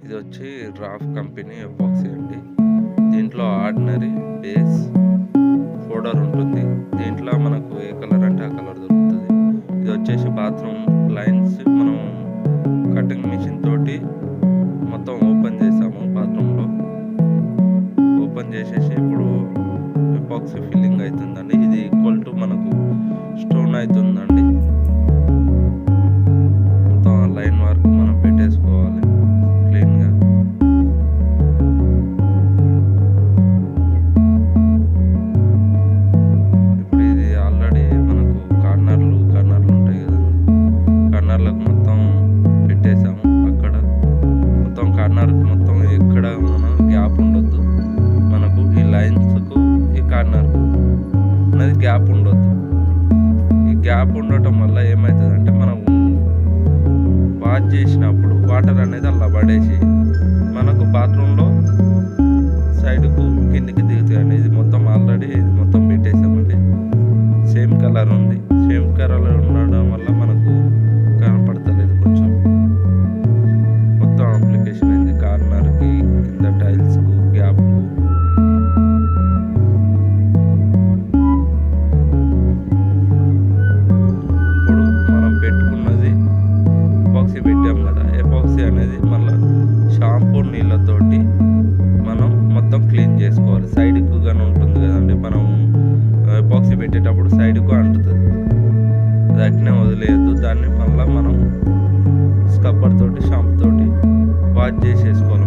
ఇది వచ్చి రాఫ్ company epoxy అండి. దీంట్లో ఆర్డినరీ, బేస్, పౌడర్ ఉంటుంది. దీంట్లో మనకు ఏ కలర్ అంటే ఆ కలర్ దొరుకుతుంది. ఇది వచ్చేసి బాత్రూమ్ లైన్స్ మనం కటింగ్ మిషన్ తోటి మొత్తం ఓపెన్ చేసాము. బాత్రూంలో ఓపెన్ చేసేసి ఇప్పుడు ఎపాక్సీ ఫిల్లింగ్ అవుతుందండి. ఇది ఈక్వల్ టు మనకు స్టోన్ అవుతుందండి. మొత్తం లైన్ వర్క్ మనం పెట్టేసుకోవాలి క్లీన్గా. ఇప్పుడు ఇది ఆల్రెడీ మనకు కార్నర్లు ఉంటాయి కదండి, కార్నర్లకు మొత్తం పెట్టేసాము. అక్కడ మొత్తం కార్నర్కి మొత్తం ఎక్కడ మనం గ్యాప్ ఉండొద్దు. మనకు ఈ లైన్స్కు ఈ కార్నర్కు అనేది గ్యాప్ ఉండొద్దు. ఈ గ్యాప్ ఉండటం వల్ల ఏమవుతుందంటే మనం వాష్ చేసినప్పుడు వాటర్ అనేది అలా పడేసి మనకు బాత్రూంలో సైడ్కు కిందికి దిగుతాయి అనేది. మొత్తం ఆల్రెడీ మొత్తం పెట్టేసామండి. సేమ్ కలర్ ఉంది. సేమ్ కలర్ ఉండడం వల్ల మనకు కనపడతలేదు. కొంచెం మొత్తం అప్లికేషన్ అయింది కార్నర్కి, కింద టైల్స్కు, గ్యాప్కు. ఇప్పుడు మనం పెట్టుకున్నది ఎపాక్సీ పెట్టాం కదా, ఎపాక్సీ అనేది మళ్ళీ షాంపూ నీళ్ళతోటి మనం మొత్తం క్లీన్ చేసుకోవాలి. సైడ్కు కానీ ఉంటుంది కదండి, మనం ఎపాక్సీ పెట్టేటప్పుడు సైడ్కు అంటుతుంది. దాటినే వదిలేయద్దు. దాన్ని మళ్ళీ మనం స్క్రబ్బర్ తోటి, షాంపూ తోటి వాష్ చేసేసుకోవాలి.